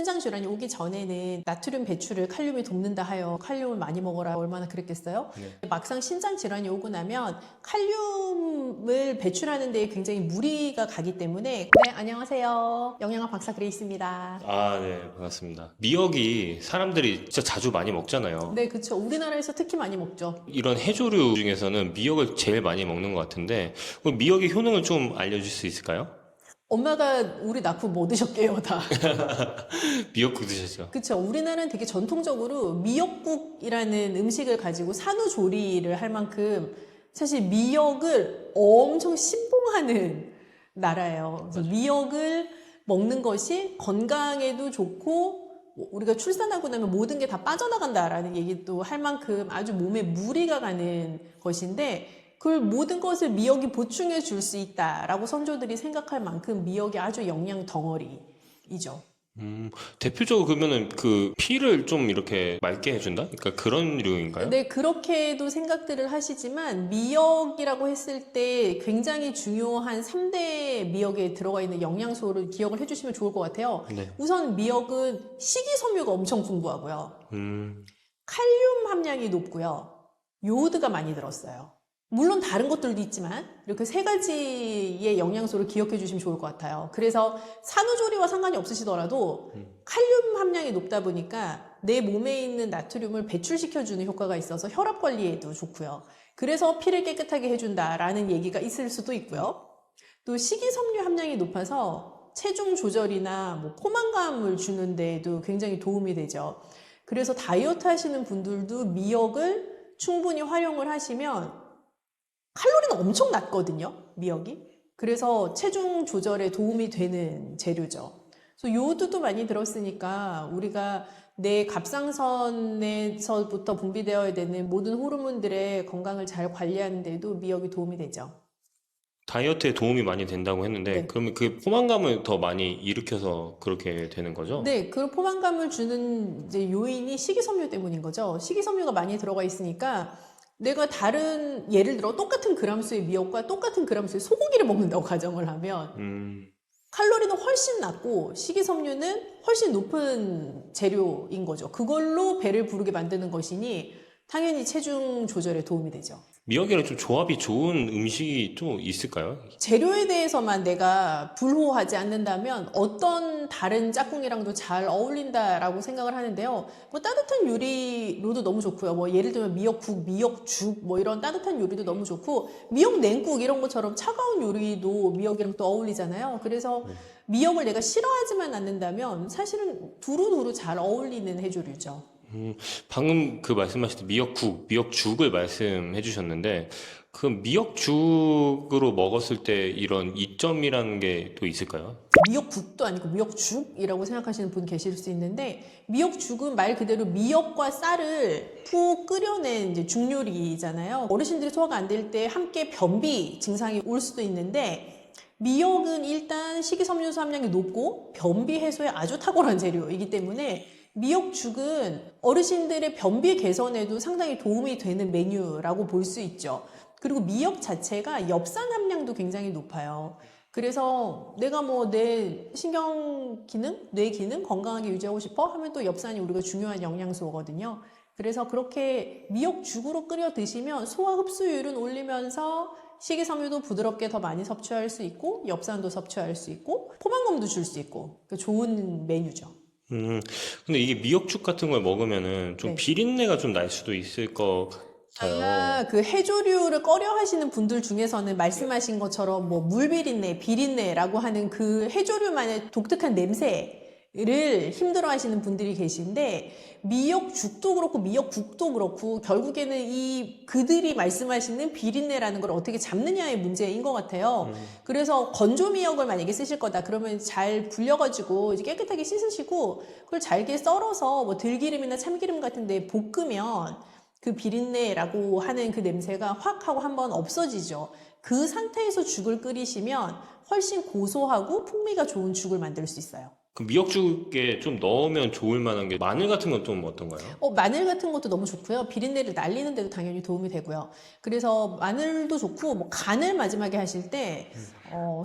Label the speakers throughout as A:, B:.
A: 신장 질환이 오기 전에는 나트륨 배출을 칼륨이 돕는다 하여 칼륨을 많이 먹어라 얼마나 그랬겠어요?
B: 네.
A: 막상 신장 질환이 오고 나면 칼륨을 배출하는 데 굉장히 무리가 가기 때문에. 네, 안녕하세요. 영양학 박사 그레이스입니다.
B: 아, 네, 반갑습니다. 미역이 사람들이 진짜 자주 많이 먹잖아요.
A: 네, 그렇죠. 우리나라에서 특히 많이 먹죠.
B: 이런 해조류 중에서는 미역을 제일 많이 먹는 것 같은데, 그럼 미역의 효능을 좀 알려줄 수 있을까요?
A: 엄마가 우리 낳고 뭐 드셨게요, 다.
B: 미역국 드셨죠?
A: 그쵸. 우리나라는 되게 전통적으로 미역국이라는 음식을 가지고 산후조리를 할 만큼 사실 미역을 엄청 신봉하는 나라예요. 그래서 미역을 먹는 것이 건강에도 좋고, 우리가 출산하고 나면 모든 게 다 빠져나간다라는 얘기도 할 만큼 아주 몸에 무리가 가는 것인데, 그 모든 것을 미역이 보충해 줄 수 있다라고 선조들이 생각할 만큼 미역이 아주 영양 덩어리이죠.
B: 대표적으로 그러면은 그 피를 좀 이렇게 맑게 해준다? 그러니까 그런 류인가요?
A: 네, 그렇게도 생각들을 하시지만 미역이라고 했을 때 굉장히 중요한 3대 미역에 들어가 있는 영양소를 기억을 해주시면 좋을 것 같아요.
B: 네.
A: 우선 미역은 식이섬유가 엄청 풍부하고요.
B: 음,
A: 칼륨 함량이 높고요. 요오드가 많이 들었어요. 물론 다른 것들도 있지만 이렇게 세 가지의 영양소를 기억해 주시면 좋을 것 같아요. 그래서 산후조리와 상관이 없으시더라도 칼륨 함량이 높다 보니까 내 몸에 있는 나트륨을 배출시켜주는 효과가 있어서 혈압 관리에도 좋고요. 그래서 피를 깨끗하게 해준다라는 얘기가 있을 수도 있고요. 또 식이섬유 함량이 높아서 체중 조절이나 뭐 포만감을 주는 데에도 굉장히 도움이 되죠. 그래서 다이어트 하시는 분들도 미역을 충분히 활용을 하시면 칼로리는 엄청 낮거든요, 미역이. 그래서 체중 조절에 도움이 되는 재료죠. 그래서 요오드도 많이 들었으니까 우리가 내 갑상선에서부터 분비되어야 되는 모든 호르몬들의 건강을 잘 관리하는 데도 미역이 도움이 되죠.
B: 다이어트에 도움이 많이 된다고 했는데,
A: 네.
B: 그러면 그 포만감을 더 많이 일으켜서 그렇게 되는 거죠?
A: 네, 그 포만감을 주는 이제 요인이 식이섬유 때문인 거죠. 식이섬유가 많이 들어가 있으니까 내가 다른, 예를 들어 똑같은 그람수의 미역과 똑같은 그람수의 소고기를 먹는다고 가정을 하면 칼로리는 훨씬 낮고 식이섬유는 훨씬 높은 재료인 거죠. 그걸로 배를 부르게 만드는 것이니 당연히 체중 조절에 도움이 되죠.
B: 미역이랑 좀 조합이 좋은 음식이 또 있을까요?
A: 재료에 대해서만 내가 불호하지 않는다면 어떤 다른 짝꿍이랑도 잘 어울린다라고 생각을 하는데요. 뭐 따뜻한 요리로도 너무 좋고요. 뭐 예를 들면 미역국, 미역죽 뭐 이런 따뜻한 요리도 너무 좋고 미역 냉국 이런 것처럼 차가운 요리도 미역이랑 또 어울리잖아요. 그래서 미역을 내가 싫어하지만 않는다면 사실은 두루두루 잘 어울리는 해조류죠.
B: 방금 그 말씀하실 때 미역국, 미역죽을 말씀해 주셨는데, 그 미역죽으로 먹었을 때 이런 이점이라는 게 또 있을까요?
A: 미역국도 아니고 미역죽이라고 생각하시는 분 계실 수 있는데 미역죽은 말 그대로 미역과 쌀을 푹 끓여낸 이제 죽요리잖아요. 어르신들이 소화가 안 될 때 함께 변비 증상이 올 수도 있는데 미역은 일단 식이섬유소 함량이 높고 변비 해소에 아주 탁월한 재료이기 때문에 미역죽은 어르신들의 변비 개선에도 상당히 도움이 되는 메뉴라고 볼 수 있죠. 그리고 미역 자체가 엽산 함량도 굉장히 높아요. 그래서 내가 뭐 내 신경 기능, 뇌 기능 건강하게 유지하고 싶어 하면 또 엽산이 우리가 중요한 영양소거든요. 그래서 그렇게 미역죽으로 끓여 드시면 소화 흡수율은 올리면서 식이섬유도 부드럽게 더 많이 섭취할 수 있고 엽산도 섭취할 수 있고 포만감도 줄 수 있고 좋은 메뉴죠.
B: 근데 이게 미역죽 같은 걸 먹으면은 좀
A: 네.
B: 비린내가 좀 날 수도 있을 것 같아요.
A: 그 해조류를 꺼려 하시는 분들 중에서는 말씀하신 것처럼 뭐 물비린내, 비린내라고 하는 그 해조류만의 독특한 냄새를 힘들어 하시는 분들이 계신데 미역죽도 그렇고 미역국도 그렇고 결국에는 이 그들이 말씀하시는 비린내라는 걸 어떻게 잡느냐의 문제인 것 같아요. 그래서 건조 미역을 만약에 쓰실 거다 그러면 잘 불려가지고 이제 깨끗하게 씻으시고 그걸 잘게 썰어서 뭐 들기름이나 참기름 같은 데 볶으면 그 비린내라고 하는 그 냄새가 확 하고 한번 없어지죠. 그 상태에서 죽을 끓이시면 훨씬 고소하고 풍미가 좋은 죽을 만들 수 있어요.
B: 그 미역죽에 좀 넣으면 좋을 만한 게 마늘 같은 건 좀 어떤가요?
A: 마늘 같은 것도 너무 좋고요. 비린내를 날리는 데도 당연히 도움이 되고요. 그래서 마늘도 좋고 뭐 간을 마지막에 하실 때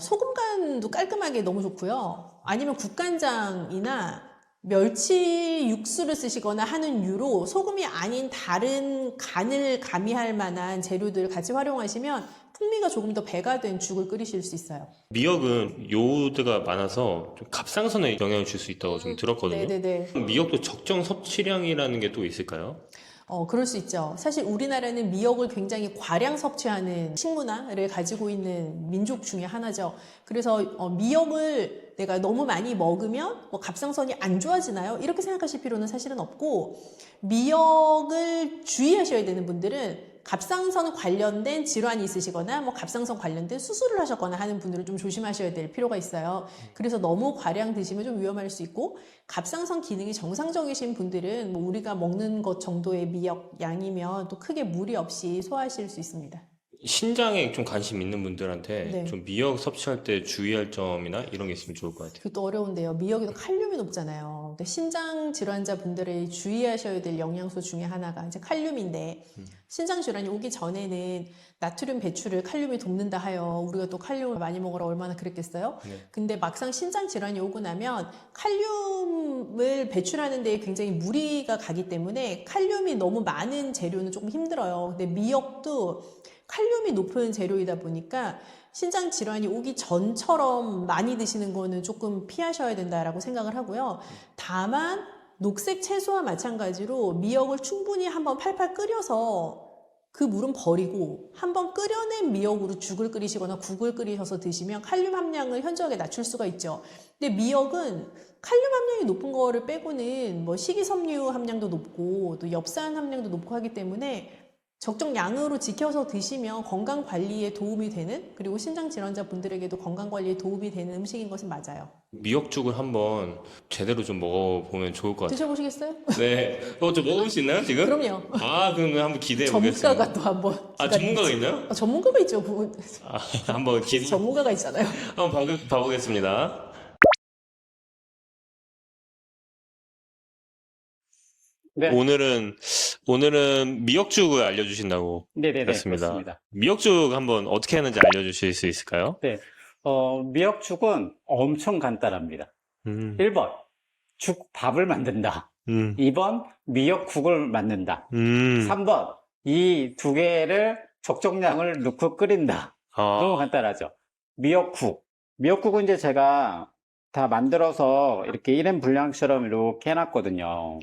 A: 소금 간도 깔끔하게 너무 좋고요. 아니면 국간장이나 멸치 육수를 쓰시거나 하는 유로 소금이 아닌 다른 간을 가미할 만한 재료들을 같이 활용하시면 풍미가 조금 더 배가 된 죽을 끓이실 수 있어요.
B: 미역은 요오드가 많아서 좀 갑상선에 영향을 줄 수 있다고 좀 들었거든요.
A: 네네네.
B: 미역도 적정 섭취량이라는 게 또 있을까요?
A: 그럴 수 있죠. 사실 우리나라는 미역을 굉장히 과량 섭취하는 식문화를 가지고 있는 민족 중에 하나죠. 그래서 미역을 내가 너무 많이 먹으면 뭐 갑상선이 안 좋아지나요? 이렇게 생각하실 필요는 사실은 없고, 미역을 주의하셔야 되는 분들은 갑상선 관련된 질환이 있으시거나 뭐 갑상선 관련된 수술을 하셨거나 하는 분들은 좀 조심하셔야 될 필요가 있어요. 그래서 너무 과량 드시면 좀 위험할 수 있고, 갑상선 기능이 정상적이신 분들은 뭐 우리가 먹는 것 정도의 미역 양이면 또 크게 무리 없이 소화하실 수 있습니다.
B: 신장에 좀 관심 있는 분들한테
A: 네.
B: 좀 미역 섭취할 때 주의할 점이나 이런 게 있으면 좋을 것 같아요.
A: 그것도 어려운데요. 미역에도 칼륨이 높잖아요. 근데 신장 질환자 분들이 주의하셔야 될 영양소 중에 하나가 이제 칼륨인데, 신장 질환이 오기 전에는 나트륨 배출을 칼륨이 돕는다 하여 우리가 또 칼륨을 많이 먹으라 얼마나 그랬겠어요?
B: 네.
A: 근데 막상 신장 질환이 오고 나면 칼륨을 배출하는 데 굉장히 무리가 가기 때문에 칼륨이 너무 많은 재료는 조금 힘들어요. 근데 미역도 칼륨이 높은 재료이다 보니까 신장 질환이 오기 전처럼 많이 드시는 거는 조금 피하셔야 된다라고 생각을 하고요. 다만 녹색 채소와 마찬가지로 미역을 충분히 한번 팔팔 끓여서 그 물은 버리고 한번 끓여낸 미역으로 죽을 끓이시거나 국을 끓이셔서 드시면 칼륨 함량을 현저하게 낮출 수가 있죠. 근데 미역은 칼륨 함량이 높은 거를 빼고는 뭐 식이섬유 함량도 높고 또 엽산 함량도 높고 하기 때문에 적정 양으로 지켜서 드시면 건강 관리에 도움이 되는, 그리고 신장 질환자 분들에게도 건강 관리에 도움이 되는 음식인 것은 맞아요.
B: 미역죽을 한번 제대로 좀 먹어보면 좋을 것 같아요.
A: 드셔보시겠어요?
B: 네. 좀 먹어볼 수 있나요, 지금?
A: 그럼요.
B: 그럼 한번 기대해 보겠습니다.
A: 전문가가 또 한번.
B: 전문가가 있나요?
A: 전문가가 있죠. 그분.
B: 한번
A: 전문가가 있잖아요.
B: 한번 봐보겠습니다.
C: 네.
B: 오늘은 미역죽을 알려주신다고
C: 네네네,
B: 들었습니다.
C: 그렇습니다.
B: 미역죽 한번 어떻게 하는지 알려주실 수 있을까요?
C: 네. 미역죽은 엄청 간단합니다.
B: 음,
C: 1번, 밥을 만든다.
B: 음,
C: 2번, 미역국을 만든다.
B: 음.
C: 3번, 이 두 개를 적정량을 넣고 끓인다. 너무
B: 아,
C: 간단하죠. 미역국은 이제 제가 다 만들어서 이렇게 1인 분량처럼 이렇게 해놨거든요.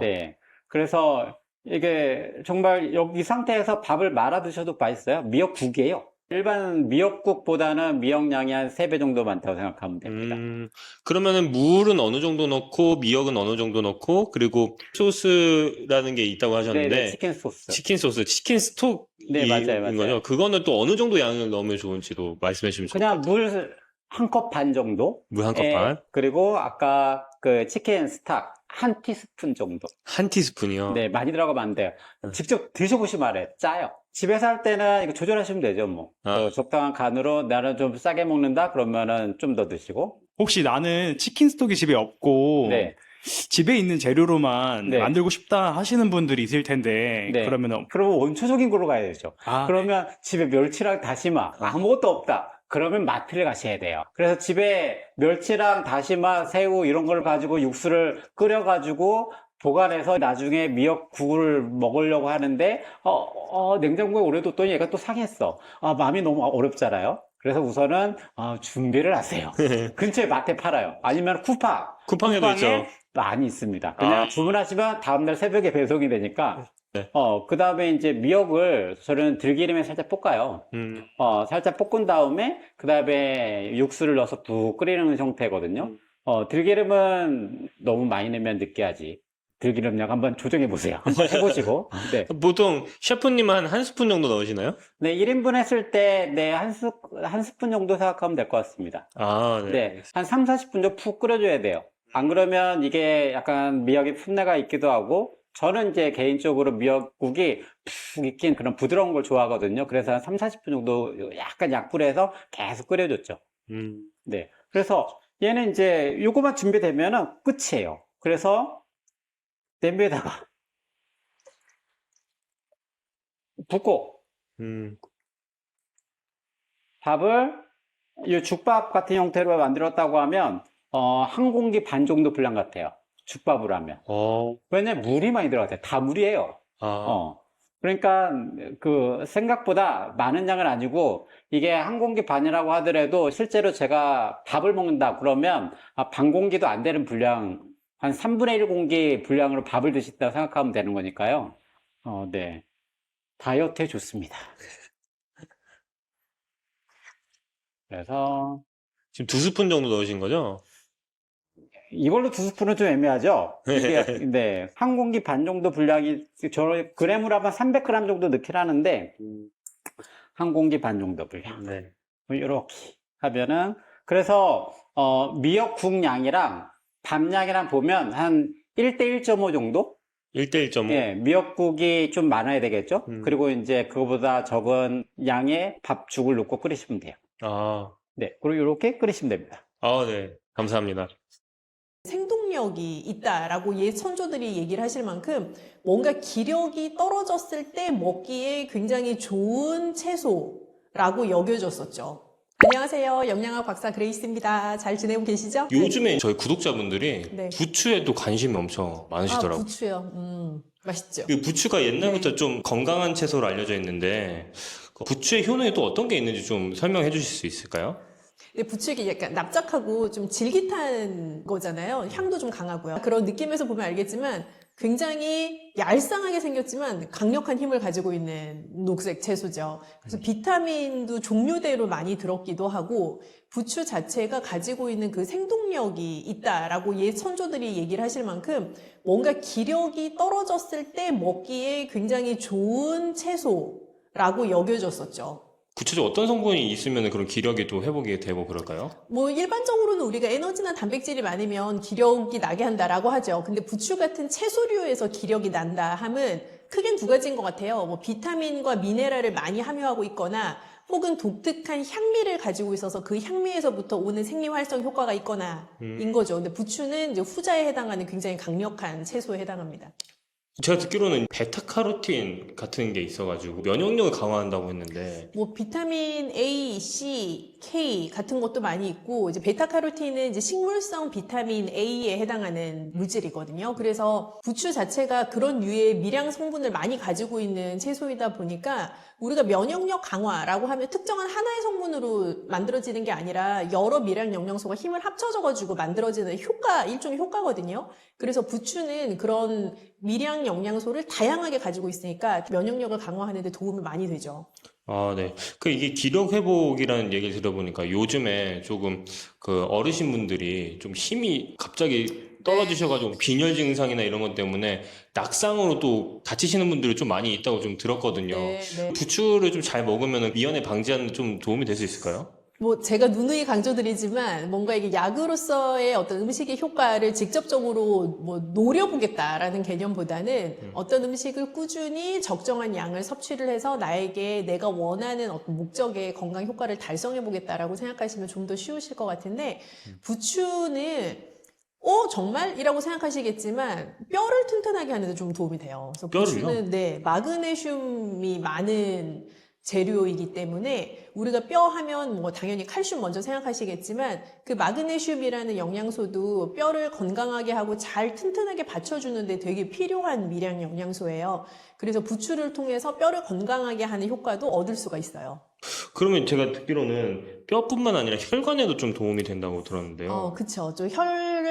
C: 네. 그래서 이게 정말 여기 상태에서 밥을 말아 드셔도 맛있어요. 미역국이에요. 일반 미역국보다는 미역량이 한 3배 정도 많다고 생각하면 됩니다.
B: 그러면은 물은 어느 정도 넣고, 미역은 어느 정도 넣고, 그리고 소스라는 게 있다고 하셨는데,
C: 네네, 치킨 소스.
B: 치킨 소스, 치킨 스톡인
C: 네, 맞아요.
B: 거죠? 그거는 또 어느 정도 양을 넣으면 좋은지도 말씀해 주시면 좋을 것
C: 그냥
B: 같아요.
C: 물 한 컵 반 정도?
B: 물 한 컵 반?
C: 그리고 아까 그 치킨 스톡 한 티스푼 정도.
B: 한 티스푼이요?
C: 네, 많이 들어가면 안 돼요. 직접 드셔보시면 알아요. 짜요. 집에서 할 때는 이거 조절하시면 되죠, 뭐. 적당한 간으로 나는 좀 싸게 먹는다? 그러면은 좀 더 드시고.
D: 혹시 나는 치킨 스톡이 집에 없고
C: 네.
D: 집에 있는 재료로만
C: 네.
D: 만들고 싶다 하시는 분들이 있을 텐데
C: 네.
D: 그러면
C: 그러면 원초적인 거로 가야 되죠.
D: 아,
C: 그러면 집에 멸치랑 다시마 아무것도 없다. 그러면 마트를 가셔야 돼요. 그래서 집에 멸치랑 다시마, 새우 이런 걸 가지고 육수를 끓여가지고 보관해서 나중에 미역국을 먹으려고 하는데 냉장고에 오래 뒀더니 얘가 또 상했어. 마음이 너무 어렵잖아요. 그래서 우선은 준비를 하세요. 근처에 마트에 팔아요. 아니면
B: 쿠팡에도 있죠.
C: 많이 있습니다. 그냥 주문하시면 다음날 새벽에 배송이 되니까.
B: 네.
C: 그 다음에 이제 미역을 저는 들기름에 살짝 볶아요. 살짝 볶은 다음에 그 다음에 육수를 넣어서 푹 끓이는 형태거든요. 들기름은 너무 많이 넣으면 느끼하지. 들기름량 한번 조정해 보세요. 한번 해보시고. 네.
B: 보통 셰프님은 한 스푼 정도 넣으시나요?
C: 네, 1인분 했을 때, 네, 한 스푼 정도 생각하면 될 것 같습니다.
B: 네.
C: 네, 한 3, 40분 정도 푹 끓여줘야 돼요. 안 그러면 이게 약간 미역의 풋내가 있기도 하고, 저는 이제 개인적으로 미역국이 푹 익힌 그런 부드러운 걸 좋아하거든요. 그래서 한 3, 40분 정도 약간 약불에서 계속 끓여줬죠. 네. 그래서 얘는 이제 요거만 준비되면은 끝이에요. 그래서 냄비에다가 붓고 밥을 이 죽밥 같은 형태로 만들었다고 하면 한 공기 반 정도 분량 같아요. 죽밥으로 하면. 왜냐면 물이 많이 들어가요. 다 물이에요. 그러니까 그 생각보다 많은 양은 아니고 이게 한 공기 반이라고 하더라도 실제로 제가 밥을 먹는다 그러면 반 공기도 안 되는 분량, 한 3분의 1 공기 분량으로 밥을 드신다고 생각하면 되는 거니까요. 네. 다이어트에 좋습니다. 그래서
B: 지금 2스푼 정도 넣으신 거죠?
C: 이걸로 2스푼은 좀 애매하죠? 이게, 네. 한 공기 반 정도 분량이, 그램으로 하면 300g 정도 넣긴 하는데, 한 공기 반 정도 분량.
B: 네.
C: 이렇게 하면은, 그래서, 미역국 양이랑 밥 양이랑 보면 한 1대 1.5 정도?
B: 1대 1.5?
C: 예, 미역국이 좀 많아야 되겠죠?
B: 음.
C: 그리고 이제 그거보다 적은 양의 밥죽을 넣고 끓이시면 돼요. 네. 그리고 이렇게 끓이시면 됩니다.
B: 네. 감사합니다.
A: 생동력이 있다라고 옛 선조들이 얘기를 하실 만큼 뭔가 기력이 떨어졌을 때 먹기에 굉장히 좋은 채소라고 여겨졌었죠. 안녕하세요. 영양학 박사 그레이스입니다. 잘 지내고 계시죠?
B: 요즘에 저희 구독자분들이
A: 네.
B: 부추에도 관심이 엄청 많으시더라고요.
A: 부추요. 맛있죠.
B: 그 부추가 옛날부터
A: 네.
B: 좀 건강한 채소로 알려져 있는데 그 부추의 효능이 또 어떤 게 있는지 좀 설명해 주실 수 있을까요?
A: 근데 부추가 약간 납작하고 좀 질깃한 거잖아요. 향도 좀 강하고요. 그런 느낌에서 보면 알겠지만 굉장히 얄쌍하게 생겼지만 강력한 힘을 가지고 있는 녹색 채소죠. 그래서 비타민도 종류대로 많이 들었기도 하고 부추 자체가 가지고 있는 그 생동력이 있다라고 옛 선조들이 얘기를 하실 만큼 뭔가 기력이 떨어졌을 때 먹기에 굉장히 좋은 채소라고 여겨졌었죠.
B: 구체적으로 어떤 성분이 있으면 그런 기력이 또 회복이 되고 그럴까요?
A: 뭐 일반적으로는 우리가 에너지나 단백질이 많으면 기력이 나게 한다라고 하죠. 근데 부추 같은 채소류에서 기력이 난다 함은 크게 두 가지인 것 같아요. 뭐 비타민과 미네랄을 많이 함유하고 있거나 혹은 독특한 향미를 가지고 있어서 그 향미에서부터 오는 생리활성 효과가 있거나인 거죠. 근데 부추는 이제 후자에 해당하는 굉장히 강력한 채소에 해당합니다.
B: 제가 듣기로는 베타카로틴 같은 게 있어가지고 면역력을 강화한다고 했는데
A: 뭐 비타민 A, C, K 같은 것도 많이 있고 이제 베타카로틴은 이제 식물성 비타민 A에 해당하는 물질이거든요. 그래서 부추 자체가 그런 류의 미량 성분을 많이 가지고 있는 채소이다 보니까 우리가 면역력 강화라고 하면 특정한 하나의 성분으로 만들어지는 게 아니라 여러 미량 영양소가 힘을 합쳐져가지고 만들어지는 일종의 효과거든요. 그래서 부추는 그런 미량 영양소를 다양하게 가지고 있으니까 면역력을 강화하는 데 도움이 많이 되죠.
B: 네. 이게 기력 회복이라는 얘기를 들어보니까 요즘에 조금 그 어르신분들이 좀 힘이 갑자기 떨어지셔가지고 빈혈 증상이나 이런 것 때문에 낙상으로 또 다치시는 분들이 좀 많이 있다고 좀 들었거든요.
A: 네.
B: 부추를 좀 잘 먹으면 미연에 방지하는 데 좀 도움이 될 수 있을까요?
A: 뭐 제가 누누이 강조드리지만 뭔가 이게 약으로서의 어떤 음식의 효과를 직접적으로 뭐 노려보겠다라는 개념보다는 어떤 음식을 꾸준히 적정한 양을 섭취를 해서 나에게 내가 원하는 어떤 목적의 건강 효과를 달성해 보겠다라고 생각하시면 좀 더 쉬우실 것 같은데 부추는 정말? 이라고 생각하시겠지만 뼈를 튼튼하게 하는 데 좀 도움이 돼요. 그래서
B: 뼈를요?
A: 부추는 마그네슘이 많은 재료이기 때문에 우리가 뼈 하면 뭐 당연히 칼슘 먼저 생각하시겠지만 그 마그네슘이라는 영양소도 뼈를 건강하게 하고 잘 튼튼하게 받쳐주는데 되게 필요한 미량 영양소예요. 그래서 부추를 통해서 뼈를 건강하게 하는 효과도 얻을 수가 있어요.
B: 그러면 제가 듣기로는 뼈뿐만 아니라 혈관에도 좀 도움이 된다고 들었는데요.
A: 그쵸.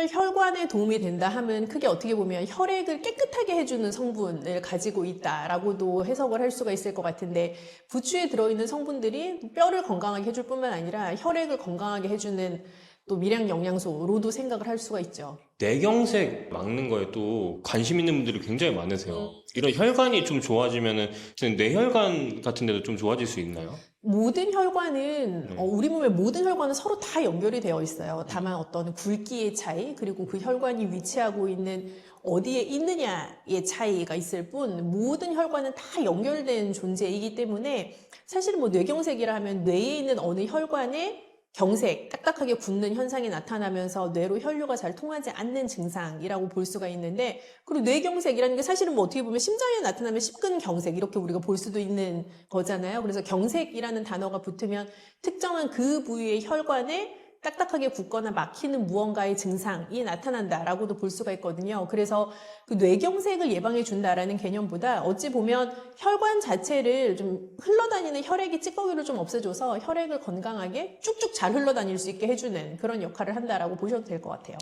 A: 혈관에 도움이 된다 하면 크게 어떻게 보면 혈액을 깨끗하게 해주는 성분을 가지고 있다라고도 해석을 할 수가 있을 것 같은데 부추에 들어있는 성분들이 뼈를 건강하게 해줄 뿐만 아니라 혈액을 건강하게 해주는 또 미량 영양소로도 생각을 할 수가 있죠.
B: 뇌경색 막는 거에 또 관심 있는 분들이 굉장히 많으세요. 이런 혈관이 좀 좋아지면은 뇌혈관 같은 데도 좀 좋아질 수 있나요?
A: 모든 혈관은
B: 네.
A: 우리 몸의 모든 혈관은 서로 다 연결이 되어 있어요. 다만 어떤 굵기의 차이 그리고 그 혈관이 위치하고 있는 어디에 있느냐의 차이가 있을 뿐 모든 혈관은 다 연결된 존재이기 때문에 사실 뭐 뇌경색이라 하면 뇌에 있는 어느 혈관에 경색, 딱딱하게 굳는 현상이 나타나면서 뇌로 혈류가 잘 통하지 않는 증상이라고 볼 수가 있는데 그리고 뇌경색이라는 게 사실은 뭐 어떻게 보면 심장에 나타나면 심근경색 이렇게 우리가 볼 수도 있는 거잖아요. 그래서 경색이라는 단어가 붙으면 특정한 그 부위의 혈관에 딱딱하게 굳거나 막히는 무언가의 증상이 나타난다라고도 볼 수가 있거든요. 그래서 그 뇌경색을 예방해 준다라는 개념보다 어찌 보면 혈관 자체를 좀 흘러다니는 혈액의 찌꺼기를 좀 없애줘서 혈액을 건강하게 쭉쭉 잘 흘러다닐 수 있게 해주는 그런 역할을 한다라고 보셔도 될 것 같아요.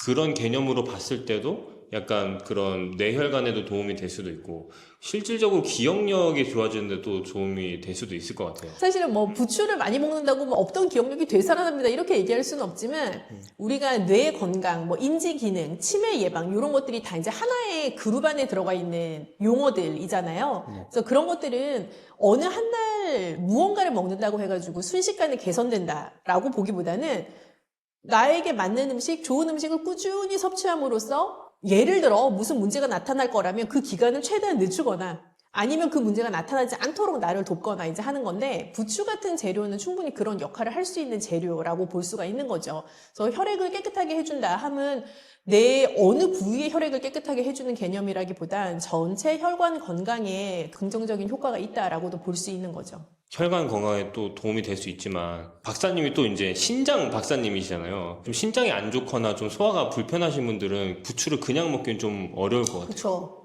B: 그런 개념으로 봤을 때도 약간 그런 뇌혈관에도 도움이 될 수도 있고 실질적으로 기억력이 좋아지는데도 도움이 될 수도 있을 것 같아요.
A: 사실은 뭐 부추를 많이 먹는다고 뭐 없던 기억력이 되살아납니다 이렇게 얘기할 수는 없지만 우리가 뇌 건강, 뭐 인지 기능, 치매 예방 이런 것들이 다 이제 하나의 그룹 안에 들어가 있는 용어들이잖아요. 그래서 그런 것들은 어느 한 날 무언가를 먹는다고 해가지고 순식간에 개선된다라고 보기보다는 나에게 맞는 음식, 좋은 음식을 꾸준히 섭취함으로써 예를 들어 무슨 문제가 나타날 거라면 그 기간을 최대한 늦추거나 아니면 그 문제가 나타나지 않도록 나를 돕거나 이제 하는 건데 부추 같은 재료는 충분히 그런 역할을 할 수 있는 재료라고 볼 수가 있는 거죠. 그래서 혈액을 깨끗하게 해준다 함은 내 어느 부위의 혈액을 깨끗하게 해주는 개념이라기보단 전체 혈관 건강에 긍정적인 효과가 있다라고도 볼 수 있는 거죠.
B: 혈관 건강에 또 도움이 될 수 있지만 박사님이 또 이제 신장 박사님이시잖아요. 좀 신장이 안 좋거나 좀 소화가 불편하신 분들은 부추를 그냥 먹기는 좀 어려울 것 같아요.
A: 그렇죠.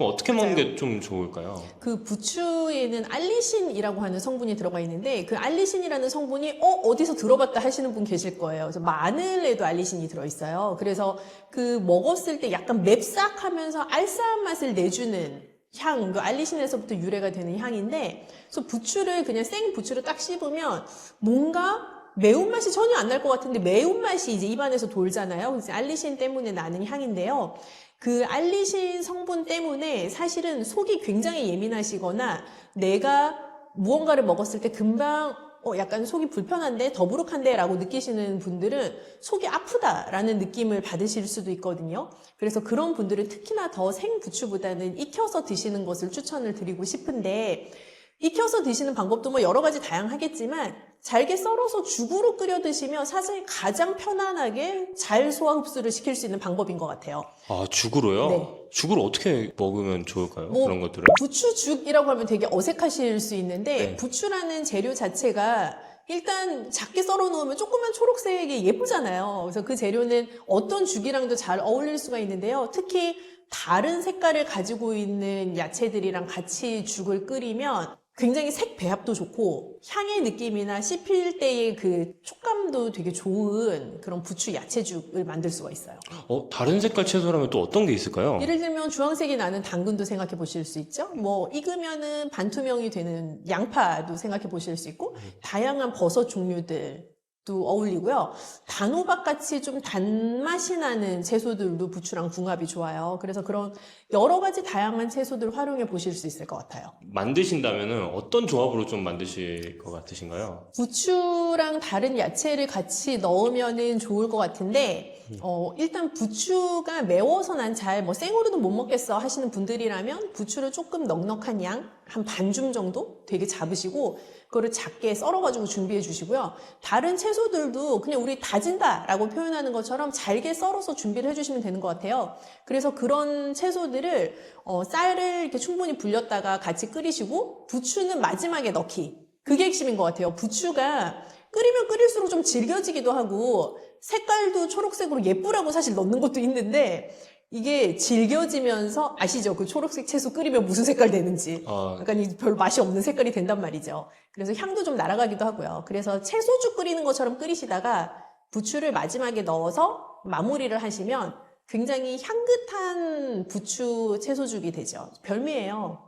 B: 어떻게 먹는
A: 맞아요.
B: 게 좀 좋을까요?
A: 그 부추에는 알리신이라고 하는 성분이 들어가 있는데 그 알리신이라는 성분이 어디서 들어봤다 하시는 분 계실 거예요. 그래서 마늘에도 알리신이 들어있어요. 그래서 그 먹었을 때 약간 맵싹하면서 알싸한 맛을 내주는 향, 그 알리신에서부터 유래가 되는 향인데 그래서 부추를 그냥 생 부추를 딱 씹으면 뭔가 매운맛이 전혀 안 날 것 같은데 매운맛이 이제 입안에서 돌잖아요. 그래서 알리신 때문에 나는 향인데요. 그 알리신 성분 때문에 사실은 속이 굉장히 예민하시거나 내가 무언가를 먹었을 때 금방 약간 속이 불편한데 더부룩한데 라고 느끼시는 분들은 속이 아프다라는 느낌을 받으실 수도 있거든요. 그래서 그런 분들은 특히나 더 생부추보다는 익혀서 드시는 것을 추천을 드리고 싶은데 익혀서 드시는 방법도 뭐 여러 가지 다양하겠지만 잘게 썰어서 죽으로 끓여 드시면 사실 가장 편안하게 잘 소화 흡수를 시킬 수 있는 방법인 것 같아요.
B: 아, 죽으로요?
A: 네.
B: 죽을 어떻게 먹으면 좋을까요?
A: 뭐,
B: 그런 것들을?
A: 부추죽이라고 하면 되게 어색하실 수 있는데
B: 네.
A: 부추라는 재료 자체가 일단 작게 썰어 놓으면 조그만 초록색이 예쁘잖아요. 그래서 그 재료는 어떤 죽이랑도 잘 어울릴 수가 있는데요. 특히 다른 색깔을 가지고 있는 야채들이랑 같이 죽을 끓이면 굉장히 색 배합도 좋고 향의 느낌이나 씹힐 때의 그 촉감도 되게 좋은 그런 부추 야채죽을 만들 수가 있어요.
B: 다른 색깔 채소라면 또 어떤 게 있을까요?
A: 예를 들면 주황색이 나는 당근도 생각해 보실 수 있죠. 뭐 익으면은 반투명이 되는 양파도 생각해 보실 수 있고 다양한 버섯 종류들도 어울리고요. 단호박 같이 좀 단맛이 나는 채소들도 부추랑 궁합이 좋아요. 그래서 그런 여러 가지 다양한 채소들 활용해 보실 수 있을 것 같아요.
B: 만드신다면은 어떤 조합으로 좀 만드실 것 같으신가요?
A: 부추랑 다른 야채를 같이 넣으면은 좋을 것 같은데, 일단 부추가 매워서 난 잘 뭐 생으로도 못 먹겠어 하시는 분들이라면 부추를 조금 넉넉한 양, 한 반줌 정도 되게 잡으시고, 그거를 작게 썰어가지고 준비해 주시고요. 다른 채소들도 그냥 우리 다진다라고 표현하는 것처럼 잘게 썰어서 준비를 해주시면 되는 것 같아요. 그래서 그런 채소들을 쌀을 이렇게 충분히 불렸다가 같이 끓이시고 부추는 마지막에 넣기. 그게 핵심인 것 같아요. 부추가 끓이면 끓일수록 좀 질겨지기도 하고 색깔도 초록색으로 예쁘라고 사실 넣는 것도 있는데 이게 질겨지면서 아시죠? 그 초록색 채소 끓이면 무슨 색깔 되는지. 약간 별 맛이 없는 색깔이 된단 말이죠. 그래서 향도 좀 날아가기도 하고요. 그래서 채소죽 끓이는 것처럼 끓이시다가 부추를 마지막에 넣어서 마무리를 하시면 굉장히 향긋한 부추 채소죽이 되죠. 별미예요.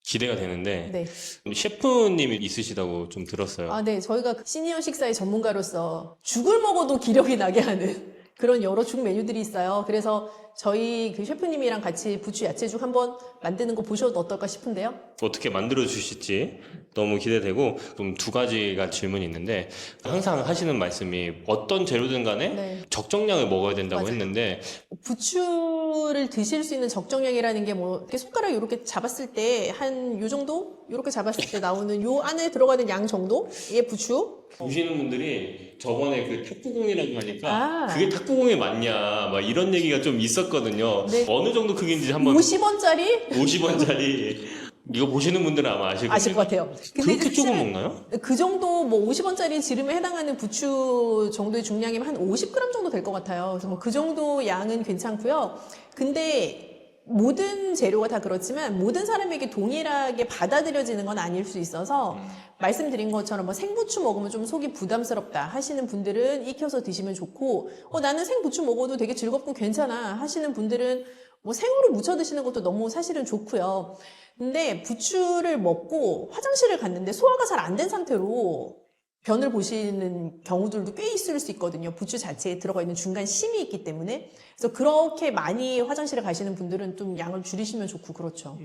B: 기대가 되는데
A: 네.
B: 셰프님이 있으시다고 좀 들었어요.
A: 네. 저희가 시니어 식사의 전문가로서 죽을 먹어도 기력이 나게 하는 그런 여러 죽 메뉴들이 있어요. 그래서 저희 그 셰프님이랑 같이 부추 야채죽 한번 만드는 거 보셔도 어떨까 싶은데요.
B: 어떻게 만들어 주실지 너무 기대되고 좀 두 가지가 질문이 있는데 항상 하시는 말씀이 어떤 재료든 간에
A: 네.
B: 적정량을 먹어야 된다고
A: 맞아요.
B: 했는데
A: 부추를 드실 수 있는 적정량이라는 게 뭐 이렇게 손가락 이렇게 잡았을 때 한 요 정도 이렇게 잡았을 때 나오는 요 안에 들어가는 양 정도의 부추.
B: 보시는 분들이 저번에 그 탁구공이라고 하니까
A: 아.
B: 그게 탁구공이 맞냐 막 이런 얘기가 좀 있었거든요.
A: 네.
B: 어느 정도 크기인지 한번
A: 50원짜리
B: 50원짜리 이거 보시는 분들은 아마 아실 거예요.
A: 아실 것 같아요. 근데
B: 그렇게 조금
A: 사실은
B: 먹나요?
A: 그 정도 뭐 50원짜리 지름에 해당하는 부추 정도의 중량이면 한 50g 정도 될 것 같아요. 그래서 뭐 그 정도 양은 괜찮고요. 근데 모든 재료가 다 그렇지만 모든 사람에게 동일하게 받아들여지는 건 아닐 수 있어서 말씀드린 것처럼 뭐 생부추 먹으면 좀 속이 부담스럽다 하시는 분들은 익혀서 드시면 좋고 나는 생부추 먹어도 되게 즐겁고 괜찮아 하시는 분들은 뭐 생으로 무쳐 드시는 것도 너무 사실은 좋고요. 근데 부추를 먹고 화장실을 갔는데 소화가 잘 안 된 상태로 변을 보시는 경우들도 꽤 있을 수 있거든요. 부추 자체에 들어가 있는 중간 심이 있기 때문에. 그래서 그렇게 많이 화장실에 가시는 분들은 좀 양을 줄이시면 좋고 그렇죠.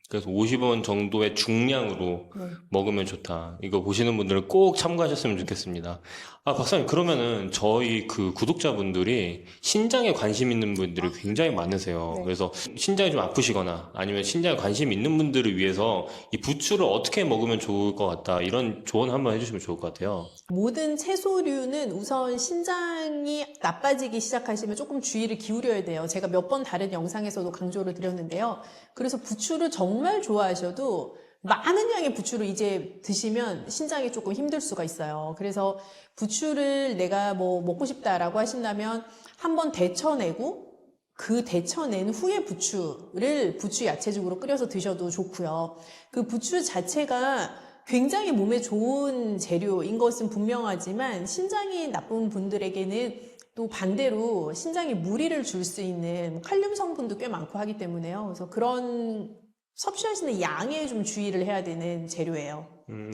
B: 그래서 50원 정도의 중량으로
A: 네.
B: 먹으면 좋다. 이거 보시는 분들은 꼭 참고하셨으면 좋겠습니다. 아, 박사님, 그러면은 저희 그 구독자분들이 신장에 관심 있는 분들이 굉장히 많으세요.
A: 네.
B: 그래서 신장이 좀 아프시거나 아니면 신장에 관심 있는 분들을 위해서 이 부추를 어떻게 먹으면 좋을 것 같다. 이런 조언 한번 해주시면 좋을 것 같아요.
A: 모든 채소류는 우선 신장이 나빠지기 시작하시면 조금 주의를 기울여야 돼요. 제가 몇 번 다른 영상에서도 강조를 드렸는데요. 그래서 부추를 정말 좋아하셔도 많은 양의 부추를 이제 드시면 신장이 조금 힘들 수가 있어요. 그래서 부추를 내가 뭐 먹고 싶다라고 하신다면 한번 데쳐내고 그 데쳐낸 후에 부추를 부추 야채죽으로 끓여서 드셔도 좋고요. 그 부추 자체가 굉장히 몸에 좋은 재료인 것은 분명하지만 신장이 나쁜 분들에게는 또 반대로 신장에 무리를 줄 수 있는 칼륨 성분도 꽤 많고 하기 때문에요. 그래서 그런 섭취하시는 양에 좀 주의를 해야 되는 재료예요.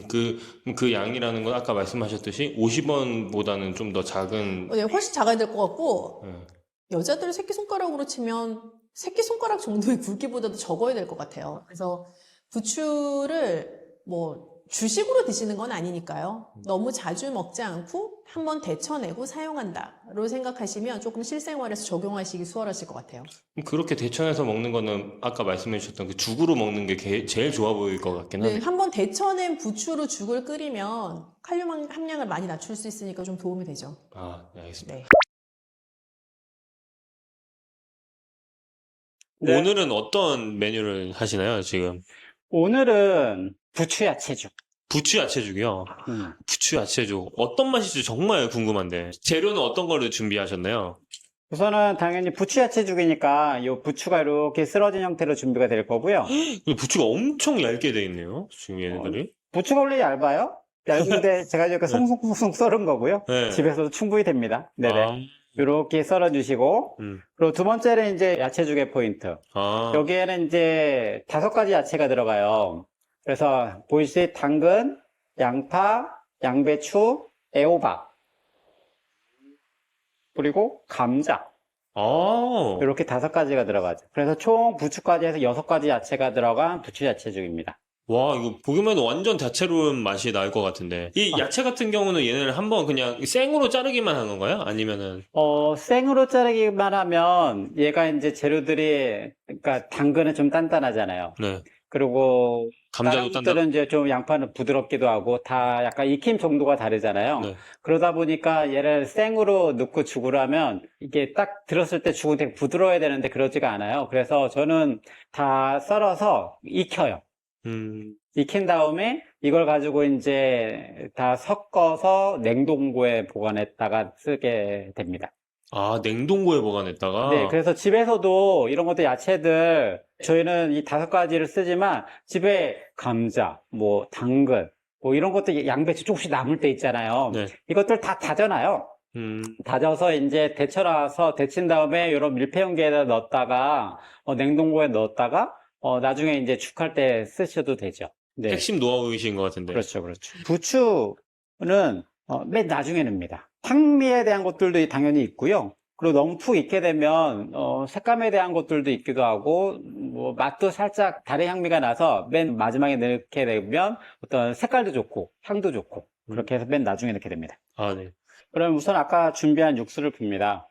B: 그 양이라는 건 아까 말씀하셨듯이 50원보다는 좀 더 작은,
A: 네, 훨씬 작아야 될 것 같고
B: 예.
A: 여자들 새끼손가락으로 치면 새끼손가락 정도의 굵기보다도 적어야 될 것 같아요. 그래서 부추를 뭐 주식으로 드시는 건 아니니까요. 너무 자주 먹지 않고 한번 데쳐내고 사용한다로 생각하시면 조금 실생활에서 적용하시기 수월하실 것 같아요.
B: 그렇게 데쳐내서 먹는 거는 아까 말씀해 주셨던 그 죽으로 먹는 게 제일 좋아 보일 것 같긴
A: 네,
B: 하네요.
A: 한번 데쳐낸 부추로 죽을 끓이면 칼륨 함량을 많이 낮출 수 있으니까 좀 도움이 되죠.
B: 아, 네, 알겠습니다.
A: 네.
C: 네.
B: 오늘은 어떤 메뉴를 하시나요, 지금?
C: 오늘은 부추 야채죽.
B: 부추 야채죽이요. 부추 야채죽. 어떤 맛일지 정말 궁금한데. 재료는 어떤 거를 준비하셨나요?
C: 우선은 당연히 부추 야채죽이니까 이 부추가 이렇게 쓰러진 형태로 준비가 될 거고요.
B: 근데 부추가 엄청 얇게 돼 있네요, 지금 얘네들이.
C: 부추가 원래 얇아요? 얇은데 제가 이렇게 송송송 썰은 거고요.
B: 네.
C: 집에서도 충분히 됩니다. 네네.
B: 아,
C: 이렇게 썰어주시고, 그리고 두 번째는 이제 야채죽의 포인트.
B: 아,
C: 여기에는 이제 5가지 야채가 들어가요. 그래서 보이시듯이 당근, 양파, 양배추, 애호박, 그리고 감자.
B: 아.
C: 이렇게 5가지가 들어가죠. 그래서 총 부추까지 해서 6가지 야채가 들어간 부추 야채죽입니다.
B: 와, 이거 보기만 해도 완전 다채로운 맛이 날 것 같은데. 이 야채 같은 경우는 얘네를 한번 그냥 생으로 자르기만 한 건가요? 아니면은,
C: 생으로 자르기만 하면 얘가 이제 재료들이, 그러니까 당근은 좀 단단하잖아요.
B: 네.
C: 그리고
B: 감자도
C: 다른
B: 단단,
C: 것들은 이제 좀 양파는 부드럽기도 하고 다 약간 익힘 정도가 다르잖아요.
B: 네.
C: 그러다 보니까 얘를 생으로 넣고 죽으로 하면 이게 딱 들었을 때 죽은 되게 부드러워야 되는데 그러지가 않아요. 그래서 저는 다 썰어서 익혀요. 익힌 다음에 이걸 가지고 이제 다 섞어서 냉동고에 보관했다가 쓰게 됩니다.
B: 아, 냉동고에 보관했다가.
C: 네, 그래서 집에서도 이런 것도 야채들 저희는 이 5가지를 쓰지만 집에 감자, 뭐 당근, 뭐 이런 것도 양배추 조금씩 남을 때 있잖아요.
B: 네.
C: 이것들 다 다져놔요. 다져서 이제 데쳐놔서 데친 다음에 이런 밀폐용기에다 넣었다가 냉동고에 넣었다가 나중에 이제 죽할 때 쓰셔도 되죠. 네.
B: 핵심 노하우이신 것 같은데.
C: 그렇죠, 그렇죠. 부추는 맨 나중에 넣습니다. 향미에 대한 것들도 당연히 있고요. 그리고 너무 푹 익게 되면 색감에 대한 것들도 있기도 하고 뭐 맛도 살짝 다른 향미가 나서 맨 마지막에 넣게 되면 어떤 색깔도 좋고 향도 좋고 그렇게 해서 맨 나중에 넣게 됩니다.
B: 아, 네.
C: 그럼 우선 아까 준비한 육수를 붓니다.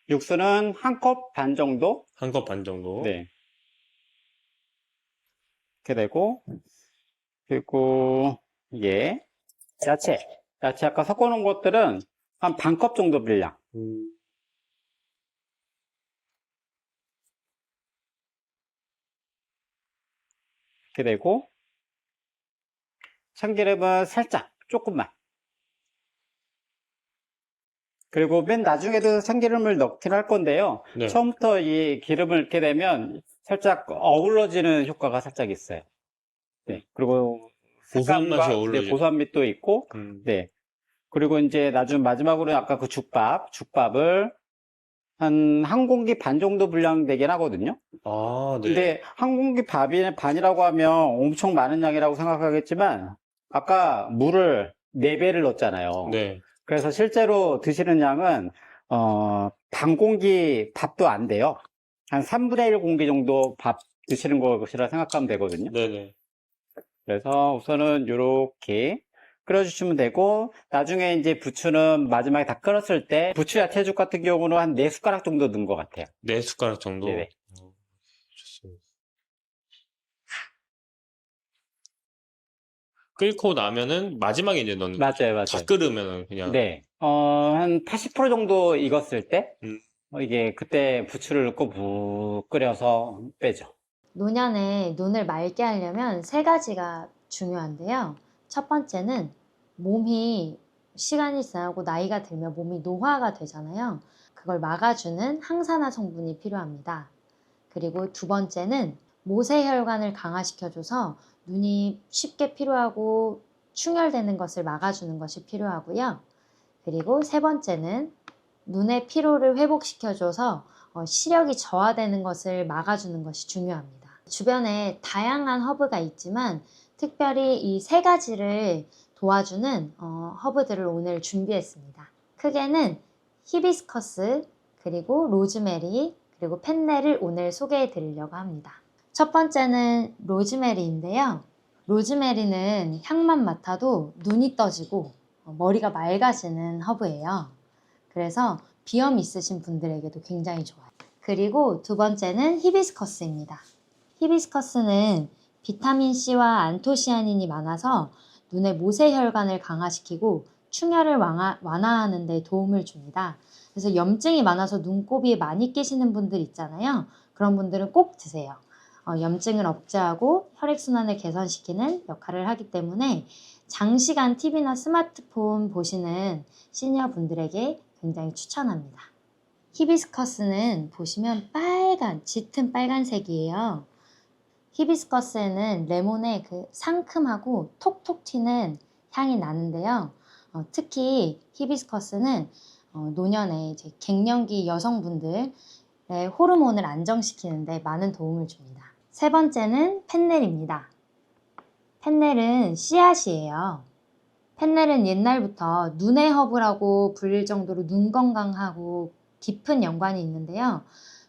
C: 육수는 1컵 반 정도.
B: 1컵 반 정도.
C: 네. 이렇게 되고, 그리고 이게 야채 아까 섞어놓은 것들은 한 반 컵 정도 분량. 넣게 되고, 참기름은 살짝, 조금만. 그리고 맨 나중에도 참기름을 넣긴 할 건데요.
B: 네.
C: 처음부터 이 기름을 넣게 되면 살짝 어우러지는 효과가 살짝 있어요. 네. 그리고
B: 고소한 맛이
C: 색감과,
B: 어우러져.
C: 네, 고소한 맛도 있고, 네. 그리고 이제 나중 마지막으로 아까 그 죽밥을 한 공기 반 정도 분량 되긴 하거든요.
B: 아, 네.
C: 근데 한 공기 반이라고 하면 엄청 많은 양이라고 생각하겠지만, 아까 물을 4배를 넣었잖아요.
B: 네.
C: 그래서 실제로 드시는 양은 반 공기 밥도 안 돼요. 한 3분의 1 공기 정도 밥 드시는 것이라 생각하면 되거든요.
B: 네네.
C: 그래서 우선은 이렇게 끓여주시면 되고, 나중에 이제 부추는 마지막에 다 끓였을 때 부추 야채죽 같은 경우는 한 4숟가락 정도 넣은 것 같아요.
B: 4숟가락 정도?
C: 네네.
B: 좋습니다. 끓고 나면은 마지막에 이제 넣는 거죠.
C: 맞아요.
B: 다 끓으면은 그냥.
C: 네. 한 80% 정도 익었을 때,
B: 음.
C: 이게 그때 부추를 넣고 푹 끓여서 빼죠.
E: 노년에 눈을 맑게 하려면 3가지가 중요한데요. 첫 번째는 몸이 시간이 지나고 나이가 들면 몸이 노화가 되잖아요. 그걸 막아주는 항산화 성분이 필요합니다. 그리고 두 번째는 모세혈관을 강화시켜줘서 눈이 쉽게 피로하고 충혈되는 것을 막아주는 것이 필요하고요. 그리고 세 번째는 눈의 피로를 회복시켜줘서 시력이 저하되는 것을 막아주는 것이 중요합니다. 주변에 다양한 허브가 있지만 특별히 이 3가지를 도와주는 허브들을 오늘 준비했습니다. 크게는 히비스커스, 그리고 로즈메리, 그리고 펜넬을 오늘 소개해 드리려고 합니다. 첫 번째는 로즈메리인데요. 로즈메리는 향만 맡아도 눈이 떠지고 머리가 맑아지는 허브예요. 그래서 비염 있으신 분들에게도 굉장히 좋아요. 그리고 두 번째는 히비스커스입니다. 히비스커스는 비타민C와 안토시아닌이 많아서 눈의 모세혈관을 강화시키고 충혈을 완화하는 데 도움을 줍니다. 그래서 염증이 많아서 눈곱이 많이 끼시는 분들 있잖아요. 그런 분들은 꼭 드세요. 염증을 억제하고 혈액순환을 개선시키는 역할을 하기 때문에 장시간 TV나 스마트폰 보시는 시니어 분들에게 굉장히 추천합니다. 히비스커스는 보시면 짙은 빨간색이에요. 히비스커스에는 레몬의 그 상큼하고 톡톡 튀는 향이 나는데요. 특히 히비스커스는 노년에 이제 갱년기 여성분들의 호르몬을 안정시키는데 많은 도움을 줍니다. 세 번째는 펜넬입니다. 펜넬은 씨앗이에요. 펜넬은 옛날부터 눈의 허브라고 불릴 정도로 눈 건강하고 깊은 연관이 있는데요.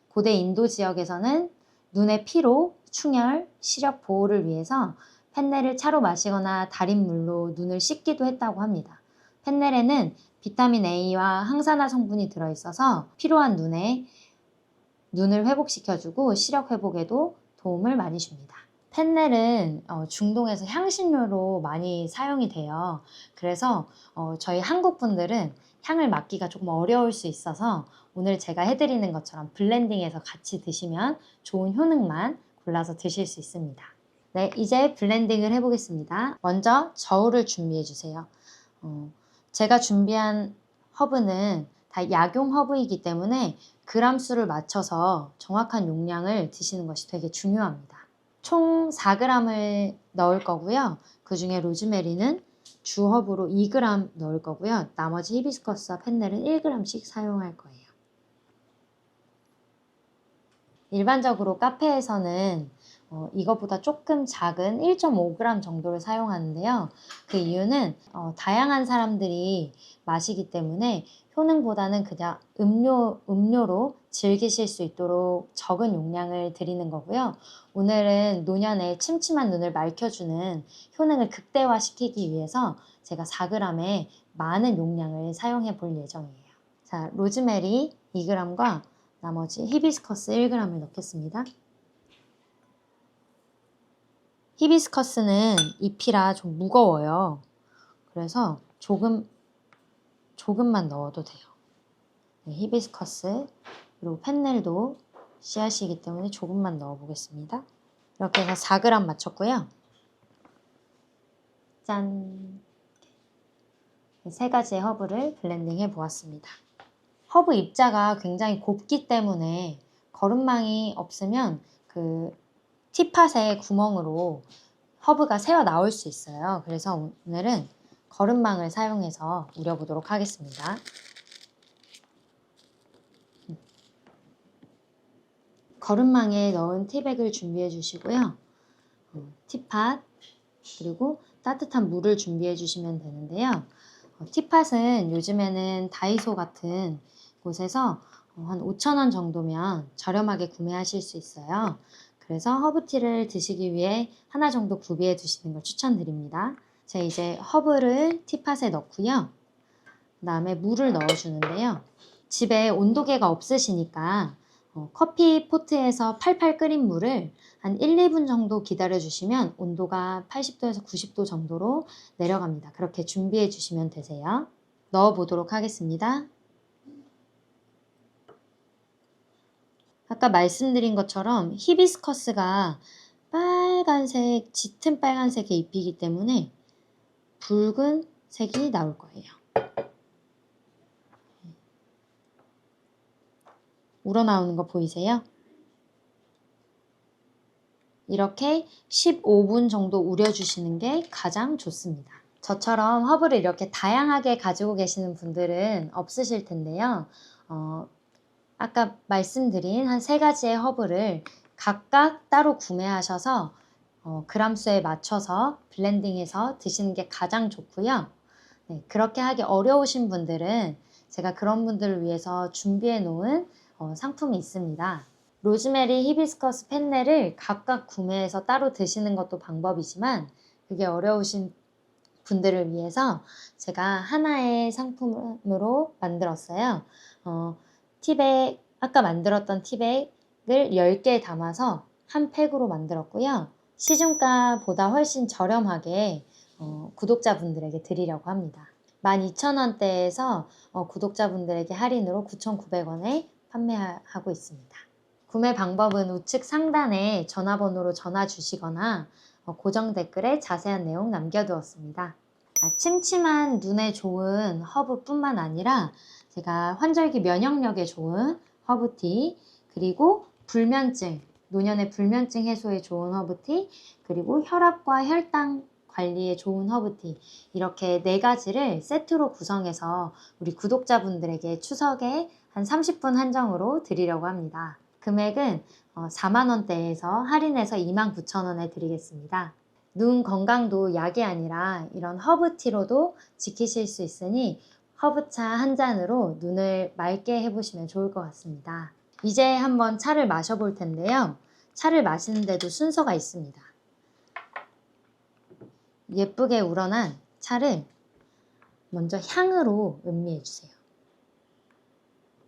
E: 고대 인도 지역에서는 눈의 피로, 충혈, 시력 보호를 위해서 펜넬을 차로 마시거나 달인 물로 눈을 씻기도 했다고 합니다. 펜넬에는 비타민 A와 항산화 성분이 들어있어서 피로한 눈을 회복시켜주고 시력 회복에도 도움을 많이 줍니다. 펜넬은 중동에서 향신료로 많이 사용이 돼요. 그래서 저희 한국 분들은 향을 맡기가 조금 어려울 수 있어서 오늘 제가 해드리는 것처럼 블렌딩해서 같이 드시면 좋은 효능만 골라서 드실 수 있습니다. 네, 이제 블렌딩을 해보겠습니다. 먼저 저울을 준비해 주세요. 제가 준비한 허브는 다 약용 허브이기 때문에 그람 수를 맞춰서 정확한 용량을 드시는 것이 되게 중요합니다. 총 4g을 넣을 거고요. 그 중에 로즈메리는 주 허브로 2g 넣을 거고요. 나머지 히비스커스와 펜넬은 1g씩 사용할 거예요. 일반적으로 카페에서는 이것보다 조금 작은 1.5g 정도를 사용하는데요. 그 이유는 다양한 사람들이 마시기 때문에 효능보다는 그냥 음료로 즐기실 수 있도록 적은 용량을 드리는 거고요. 오늘은 노년에 침침한 눈을 맑혀주는 효능을 극대화시키기 위해서 제가 4g의 많은 용량을 사용해 볼 예정이에요. 자, 로즈메리 2g과 나머지 히비스커스 1g을 넣겠습니다. 히비스커스는 잎이라 좀 무거워요. 그래서 조금만 넣어도 돼요. 네, 히비스커스 그리고 펜넬도 씨앗이기 때문에 조금만 넣어 보겠습니다. 이렇게 해서 4g 맞췄고요. 짠! 세 가지의 허브를 블렌딩 해 보았습니다. 허브 입자가 굉장히 곱기 때문에 거름망이 없으면 그 티팟의 구멍으로 허브가 새어 나올 수 있어요. 그래서 오늘은 거름망을 사용해서 우려보도록 하겠습니다. 거름망에 넣은 티백을 준비해 주시고요. 티팟 그리고 따뜻한 물을 준비해 주시면 되는데요. 티팟은 요즘에는 다이소 같은 곳에서 한 5,000원 정도면 저렴하게 구매하실 수 있어요. 그래서 허브티를 드시기 위해 하나 정도 구비해 두시는 걸 추천드립니다. 제가 이제 허브를 티팟에 넣고요. 그 다음에 물을 넣어주는데요. 집에 온도계가 없으시니까 커피 포트에서 팔팔 끓인 물을 한 1, 2분 정도 기다려 주시면 온도가 80도에서 90도 정도로 내려갑니다. 그렇게 준비해 주시면 되세요. 넣어 보도록 하겠습니다. 아까 말씀드린 것처럼 히비스커스가 빨간색, 짙은 빨간색의 잎이기 때문에 붉은 색이 나올 거예요. 우러나오는 거 보이세요? 이렇게 15분 정도 우려주시는 게 가장 좋습니다. 저처럼 허브를 이렇게 다양하게 가지고 계시는 분들은 없으실 텐데요. 아까 말씀드린 한 3가지의 허브를 각각 따로 구매하셔서 그람수에 맞춰서 블렌딩해서 드시는 게 가장 좋고요. 네, 그렇게 하기 어려우신 분들은 제가 그런 분들을 위해서 준비해 놓은 상품이 있습니다. 로즈메리, 히비스커스, 펜넬을 각각 구매해서 따로 드시는 것도 방법이지만 그게 어려우신 분들을 위해서 제가 하나의 상품으로 만들었어요. 티백, 아까 만들었던 티백을 10개 담아서 한 팩으로 만들었고요. 시중가보다 훨씬 저렴하게 구독자분들에게 드리려고 합니다. 12,000원대에서 구독자분들에게 할인으로 9,900원에 판매하고 있습니다. 구매 방법은 우측 상단에 전화번호로 전화 주시거나 고정 댓글에 자세한 내용 남겨두었습니다. 침침한 눈에 좋은 허브뿐만 아니라 제가 환절기 면역력에 좋은 허브티, 그리고 불면증, 노년의 불면증 해소에 좋은 허브티, 그리고 혈압과 혈당 관리에 좋은 허브티, 이렇게 4가지를 세트로 구성해서 우리 구독자분들에게 추석에 한 30분 한정으로 드리려고 합니다. 금액은 4만원대에서 할인해서 29,000원에 드리겠습니다. 눈 건강도 약이 아니라 이런 허브티로도 지키실 수 있으니 허브차 한 잔으로 눈을 맑게 해보시면 좋을 것 같습니다. 이제 한번 차를 마셔볼 텐데요. 차를 마시는데도 순서가 있습니다. 예쁘게 우러난 차를 먼저 향으로 음미해 주세요.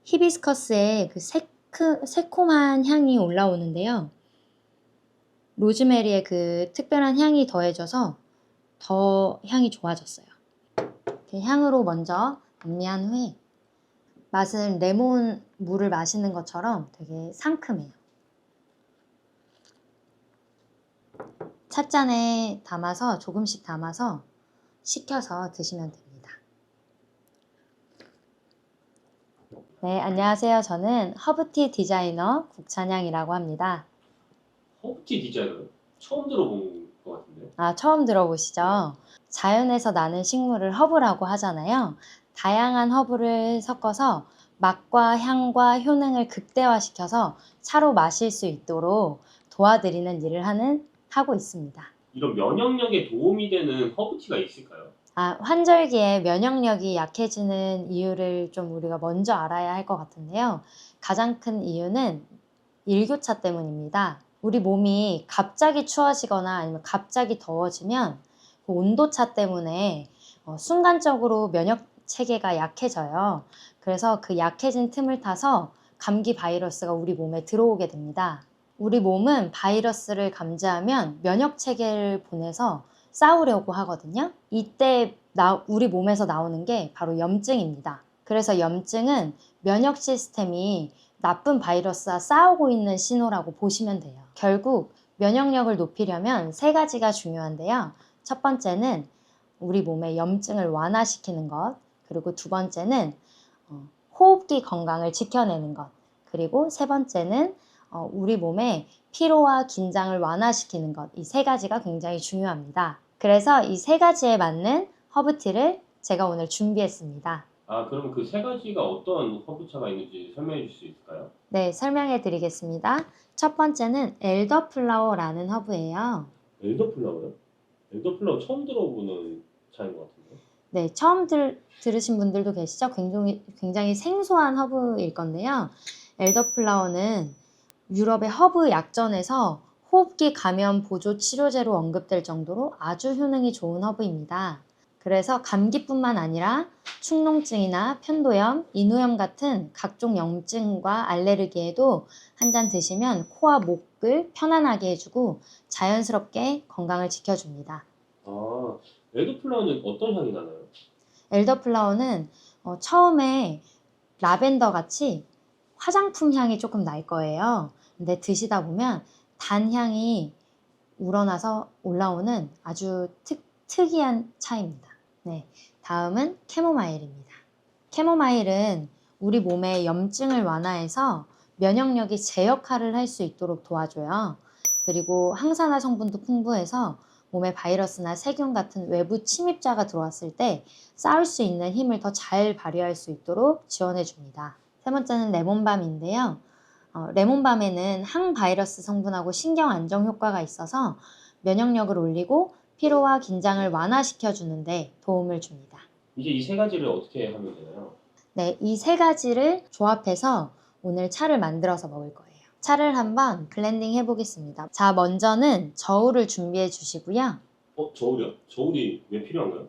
E: 히비스커스의 그 새콤한 향이 올라오는데요. 로즈메리의 그 특별한 향이 더해져서 더 향이 좋아졌어요. 이렇게 향으로 먼저 음미한 후에 맛은 레몬 물을 마시는 것처럼 되게 상큼해요. 찻잔에 담아서 조금씩 담아서 식혀서 드시면 됩니다. 네, 안녕하세요. 저는 허브티 디자이너 국찬양이라고 합니다.
B: 허브티 디자이너 처음 들어본 것 같은데.
E: 처음 들어보시죠? 자연에서 나는 식물을 허브라고 하잖아요. 다양한 허브를 섞어서 맛과 향과 효능을 극대화시켜서 차로 마실 수 있도록 도와드리는 일을 하고 있습니다.
B: 이런 면역력에 도움이 되는 허브티가 있을까요?
E: 환절기에 면역력이 약해지는 이유를 좀 우리가 먼저 알아야 할 것 같은데요. 가장 큰 이유는 일교차 때문입니다. 우리 몸이 갑자기 추워지거나 아니면 갑자기 더워지면 그 온도차 때문에 순간적으로 면역 체계가 약해져요. 그래서 그 약해진 틈을 타서 감기 바이러스가 우리 몸에 들어오게 됩니다. 우리 몸은 바이러스를 감지하면 면역 체계를 보내서 싸우려고 하거든요. 이때 우리 몸에서 나오는 게 바로 염증입니다. 그래서 염증은 면역 시스템이 나쁜 바이러스와 싸우고 있는 신호라고 보시면 돼요. 결국 면역력을 높이려면 세 가지가 중요한데요. 첫 번째는 우리 몸의 염증을 완화시키는 것, 그리고 두 번째는 호흡기 건강을 지켜내는 것, 그리고 세 번째는 우리 몸의 피로와 긴장을 완화시키는 것, 이 세 가지가 굉장히 중요합니다. 그래서 이 세 가지에 맞는 허브티를 제가 오늘 준비했습니다.
B: 아, 그럼 그 세 가지가 어떤 허브차가 있는지 설명해 줄 수 있을까요?
E: 네, 설명해 드리겠습니다. 첫 번째는 엘더플라워라는 허브예요.
B: 엘더플라워요? 엘더플라워 처음 들어보는 차인 것 같은데.
E: 네, 처음 들으신 분들도 계시죠? 굉장히 생소한 허브일 건데요. 엘더플라워는 유럽의 허브 약전에서 호흡기 감염 보조 치료제로 언급될 정도로 아주 효능이 좋은 허브입니다. 그래서 감기뿐만 아니라 축농증이나 편도염, 인후염 같은 각종 염증과 알레르기에도 한 잔 드시면 코와 목을 편안하게 해주고 자연스럽게 건강을 지켜줍니다.
B: 아, 엘더플라워는 어떤 향이 나나요?
E: 엘더플라워는 처음에 라벤더 같이 화장품 향이 조금 날 거예요. 근데 드시다 보면 단향이 우러나서 올라오는 아주 특이한 차입니다. 네, 다음은 캐모마일입니다. 캐모마일은 우리 몸의 염증을 완화해서 면역력이 제 역할을 할 수 있도록 도와줘요. 그리고 항산화 성분도 풍부해서 몸에 바이러스나 세균 같은 외부 침입자가 들어왔을 때 싸울 수 있는 힘을 더 잘 발휘할 수 있도록 지원해 줍니다. 세 번째는 레몬밤인데요. 레몬밤에는 항바이러스 성분하고 신경 안정 효과가 있어서 면역력을 올리고 피로와 긴장을 완화시켜 주는데 도움을 줍니다.
B: 이제 이 세 가지를 어떻게 하면 되나요?
E: 네, 이 세 가지를 조합해서 오늘 차를 만들어서 먹을 거예요. 차를 한번 블렌딩 해보겠습니다. 자, 먼저는 저울을 준비해 주시고요.
B: 저울이요? 저울이 왜 필요한가요?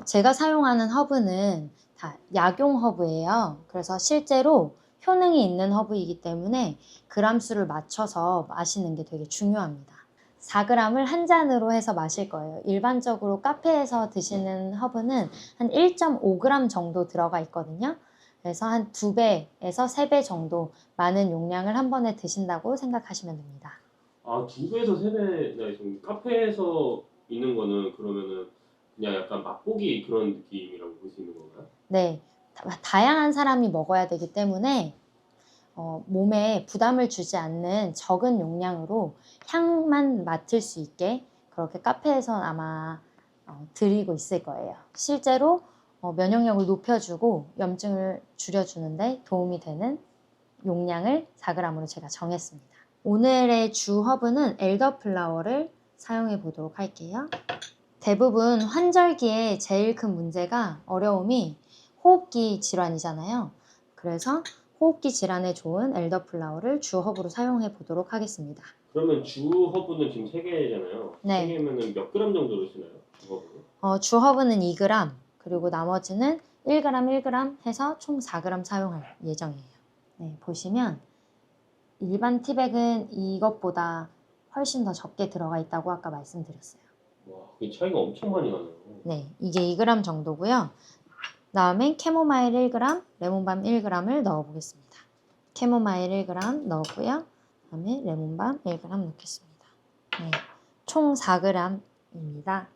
E: 제가 사용하는 허브는 다 약용 허브예요. 그래서 실제로 효능이 있는 허브이기 때문에 그람수를 맞춰서 마시는 게 되게 중요합니다. 4g을 한 잔으로 해서 마실 거예요. 일반적으로 카페에서 드시는 허브는 한 1.5g 정도 들어가 있거든요. 그래서 한 2배에서 3배 정도 많은 용량을 한 번에 드신다고 생각하시면 됩니다.
B: 아, 2배에서 3배, 지금 카페에서 있는 거는 그러면은 그냥 약간 맛보기 그런 느낌이라고 볼 수 있는 건가요?
E: 네, 다양한 사람이 먹어야 되기 때문에 몸에 부담을 주지 않는 적은 용량으로 향만 맡을 수 있게 그렇게 카페에서 아마 드리고 있을 거예요. 실제로 면역력을 높여주고 염증을 줄여주는데 도움이 되는 용량을 4g으로 제가 정했습니다. 오늘의 주 허브는 엘더플라워를 사용해 보도록 할게요. 대부분 환절기에 제일 큰 문제가 어려움이 호흡기 질환이잖아요. 그래서 호흡기 질환에 좋은 엘더플라워를 주 허브로 사용해 보도록 하겠습니다.
B: 그러면 주 허브는 지금 3개잖아요.
E: 네.
B: 3개면은 몇 그램 정도를 쓰나요? 주 허브는?
E: 주 허브는 2g, 그리고 나머지는 1g, 1g 해서 총 4g 사용할 예정이에요. 네, 보시면 일반 티백은 이것보다 훨씬 더 적게 들어가 있다고 아까 말씀드렸어요.
B: 와, 그 차이가 엄청 많이 나네요.
E: 네, 이게 2g 정도고요. 다음엔 캐모마일 1g, 레몬밤 1g을 넣어보겠습니다. 캐모마일 1g 넣었고요. 다음에 레몬밤 1g 넣겠습니다. 네, 총 4g입니다.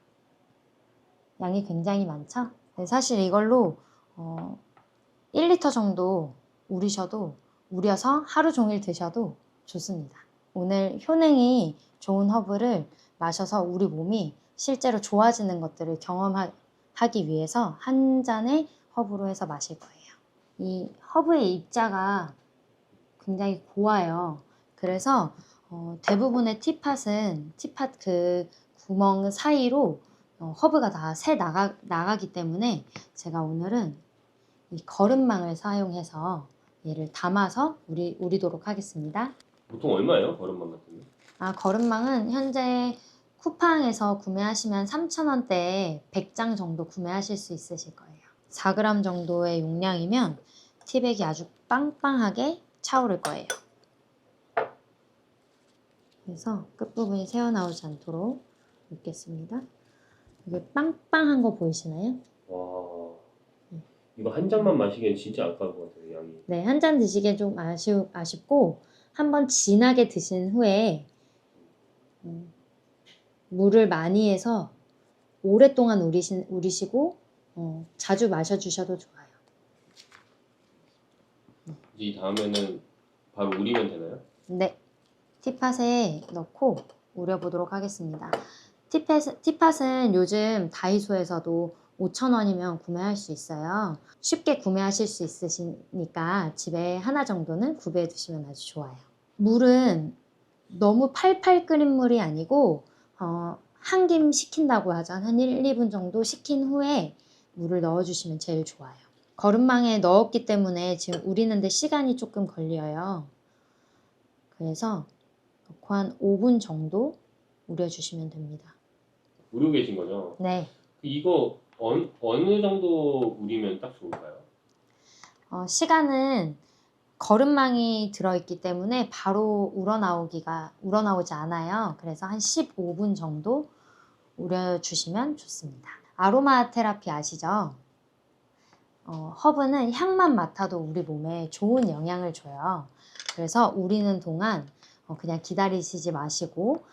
E: 양이 굉장히 많죠? 네, 사실 이걸로 1리터 정도 우려서 하루 종일 드셔도 좋습니다. 오늘 효능이 좋은 허브를 마셔서 우리 몸이 실제로 좋아지는 것들을 경험하기 위해서 한 잔의 허브로 해서 마실 거예요. 이 허브의 입자가 굉장히 고와요. 그래서 대부분의 티팟 그 구멍 사이로 허브가 다 새 나가기 때문에 제가 오늘은 이 거름망을 사용해서 얘를 담아서 우리도록 하겠습니다.
B: 보통 얼마예요? 거름망 같은 거?
E: 거름망은 현재 쿠팡에서 구매하시면 3,000원대에 100장 정도 구매하실 수 있으실 거예요. 4g 정도의 용량이면 티백이 아주 빵빵하게 차오를 거예요. 그래서 끝부분이 새어나오지 않도록 놓겠습니다. 이게 빵빵한 거 보이시나요?
B: 와, 이거 한 잔만 마시기엔 진짜 아까울 것 같아요, 양이.
E: 네, 한 잔 드시기엔 좀 아쉽고 한번 진하게 드신 후에 물을 많이 해서 오랫동안 우리시고 자주 마셔주셔도 좋아요.
B: 이제 이 다음에는 바로 우리면 되나요?
E: 네, 티팟에 넣고 우려보도록 하겠습니다. 티팟은 요즘 다이소에서도 5,000원이면 구매할 수 있어요. 쉽게 구매하실 수 있으시니까 집에 하나 정도는 구비해 두시면 아주 좋아요. 물은 너무 팔팔 끓인 물이 아니고 한 김 식힌다고 하죠. 한 1, 2분 정도 식힌 후에 물을 넣어주시면 제일 좋아요. 거름망에 넣었기 때문에 지금 우리는데 시간이 조금 걸려요. 그래서 넣고 한 5분 정도 우려주시면 됩니다.
B: 우리고 계신 거죠?
E: 네.
B: 이거 어느 정도 우리면 딱 좋을까요?
E: 시간은 거름망이 들어있기 때문에 바로 우러나오지 않아요. 그래서 한 15분 정도 우려주시면 좋습니다. 아로마 테라피 아시죠? 허브는 향만 맡아도 우리 몸에 좋은 영향을 줘요. 그래서 우리는 동안 그냥 기다리시지 마시고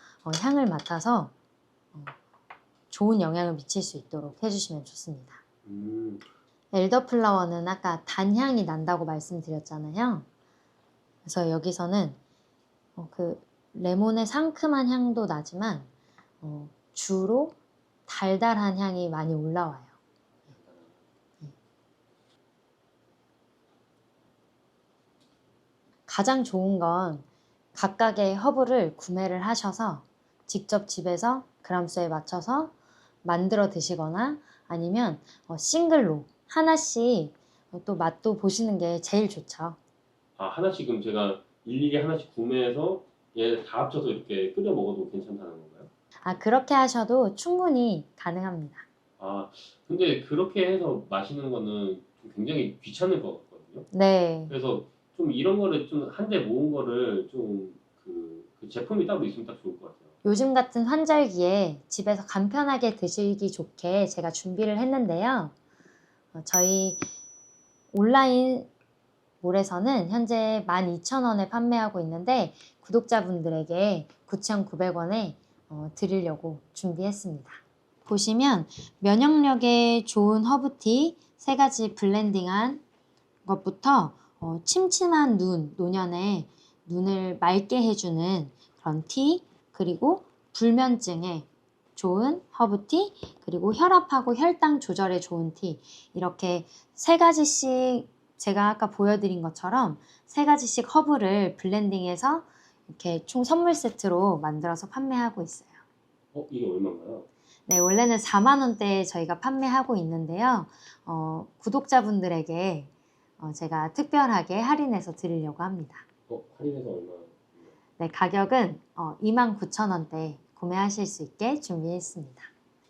E: 향을 맡아서 좋은 영향을 미칠 수 있도록 해주시면 좋습니다. 엘더플라워는 아까 단향이 난다고 말씀드렸잖아요. 그래서 여기서는 그 레몬의 상큼한 향도 나지만 주로 달달한 향이 많이 올라와요. 가장 좋은 건 각각의 허브를 구매를 하셔서 직접 집에서 그람수에 맞춰서 만들어 드시거나 아니면 싱글로 하나씩 또 맛도 보시는 게 제일 좋죠.
B: 아, 하나씩 그럼 제가 일일이 하나씩 구매해서 얘 다 합쳐서 이렇게 끓여 먹어도 괜찮다는 건가요?
E: 그렇게 하셔도 충분히 가능합니다.
B: 아, 근데 그렇게 해서 마시는 거는 좀 굉장히 귀찮을 것 같거든요.
E: 네.
B: 그래서 좀 이런 거를 좀 한데 모은 거를 좀 그 제품이 따로 있으면 딱 좋을 것 같아요.
E: 요즘 같은 환절기에 집에서 간편하게 드시기 좋게 제가 준비를 했는데요. 저희 온라인 몰에서는 현재 12,000원에 판매하고 있는데 구독자분들에게 9,900원에 드리려고 준비했습니다. 보시면 면역력에 좋은 허브티 3가지 블렌딩한 것부터 침침한 노년에 눈을 맑게 해주는 그런 티, 그리고 불면증에 좋은 허브티, 그리고 혈압하고 혈당 조절에 좋은 티, 이렇게 3가지씩 제가 아까 보여드린 것처럼 3가지씩 허브를 블렌딩해서 이렇게 총 선물 세트로 만들어서 판매하고 있어요.
B: 이게 얼마인가요?
E: 네, 원래는 4만 원대에 저희가 판매하고 있는데요. 구독자분들에게 제가 특별하게 할인해서 드리려고 합니다.
B: 할인해서 얼마?
E: 네, 가격은 29,000원대 구매하실 수 있게 준비했습니다.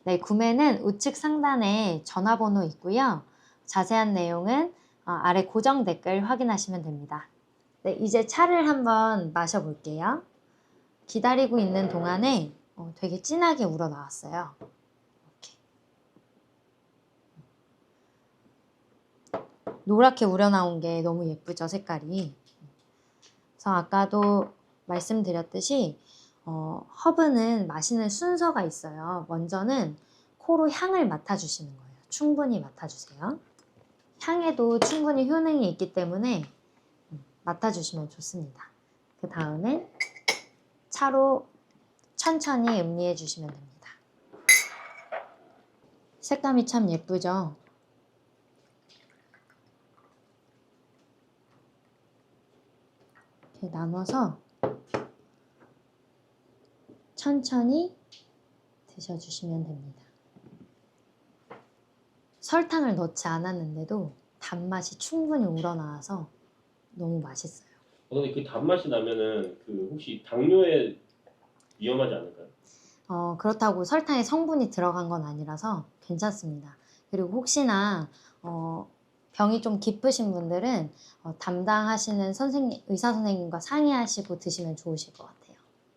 E: 네, 구매는 우측 상단에 전화번호 있고요. 자세한 내용은 아래 고정 댓글 확인하시면 됩니다. 네, 이제 차를 한번 마셔볼게요. 기다리고 있는 동안에 되게 진하게 우러나왔어요. 이렇게. 노랗게 우러나온 게 너무 예쁘죠, 색깔이. 그래서 아까도 말씀드렸듯이 허브는 마시는 순서가 있어요. 먼저는 코로 향을 맡아주시는 거예요. 충분히 맡아주세요. 향에도 충분히 효능이 있기 때문에 맡아주시면 좋습니다. 그 다음에 차로 천천히 음미해 주시면 됩니다. 색감이 참 예쁘죠? 이렇게 나눠서 천천히 드셔주시면 됩니다. 설탕을 넣지 않았는데도 단맛이 충분히 우러나와서 너무 맛있어요.
B: 근데 그 단맛이 나면은 그 혹시 당뇨에 위험하지 않을까요?
E: 그렇다고 설탕의 성분이 들어간 건 아니라서 괜찮습니다. 그리고 혹시나 병이 좀 깊으신 분들은 담당하시는 의사 선생님과 상의하시고 드시면 좋으실 것 같아요.